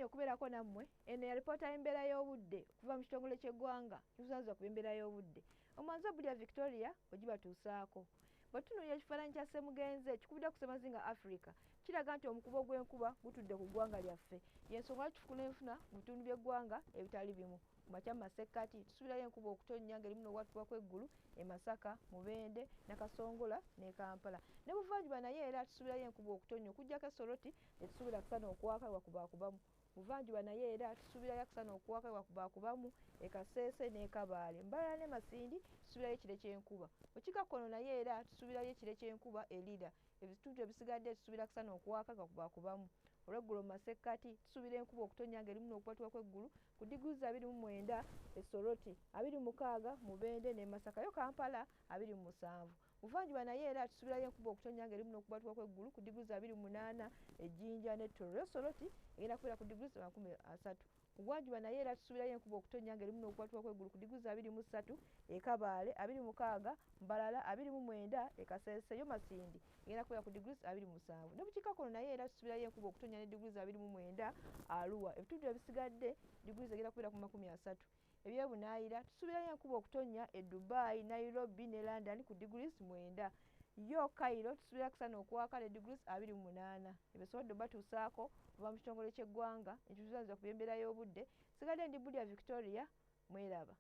Mwesiimye okubeerako nammwe. Eno ya lipoota y'embeera y'obudde okuva mu kitongole ky'eggwanga kibusanzibwa ku embeera y'obudde. Omwanzo Bulya Victoria ogibatuusaako. Bwe tutunuulira ekifaananyi kya Ssemugenzi kikubidde ku Ssemazinga Africa kiraga nti omukubo gw'enkuba gutudde ku ggwanga lyaffe. Y'ensonga lwaki tufunefuna mu bitundu by'eggwanga ebitali bimu. Mu makya mu masekkati tusuubirayo enkuba okutonnya ng'erimu n'obwatukuba kw'eggulu e Masaka, Mubende, Nakasongola ne Kampala. Ne Buvanjuba naye era tusuubirayo enkuba okutonnya okuggyako e Soroti tetusuubira kusana okwaka lwakubakubamu. Buvanjuba naye era tusuubirayo akusana okuwaka lwakubakubamu e Kasese ne Kabaale. Mbalala ne Masindi tusuubirayo ekire ky'enkuba. Bukiikakkono naye era tusuubirayo ekire ky'enkuba e Lira. Ebitundu ebisigadde tusuubira kusana okuwaka lwakubakubamu. Olw'eggulo mu masekkati tusuubira enkuba okutonnya ng'erimu n'okubatuka kw'eggulu ku diguli 29 e Soroti, 26 Mubende ne Masaka, yo Kampala 27. Buvanjuba naye era tusuubirayo enkuba okutonnya ng'erimu n'okubatuka kw'eggulu ku diguli 28 e Jinja ne Tororo. Soroti egenda kubeera ku diguli 30. Bugwanjuba naye era tusuubirayo enkuba okutonnya ng'erimu n'okubatuka kw'eggulu ku diguli 23 e Kabaale, 26 Mbalala, 29 e Kasese, yo Masindi egenda kubeera ku diguli 27. Ne bukiikakkono naye era tusuubirayo enkuba okutonnya ne diguli 29 Arua. Ebitundu ebisigadde diguli egenda kubeera ku 30. Ebyebunaayira tusuubirayo enkuba okutonnya e Dubai, Nairobi ne London ku diguli 9. Yo Cairo tusuubira kusana okuwaka ne diguli 28. Ebisobodde batuusaako okuva mu kitongole ky'eggwanga ekitusanzibwa ku by'embeera y'obudde. Sigadde ndi Bulya Victoria, mweraba.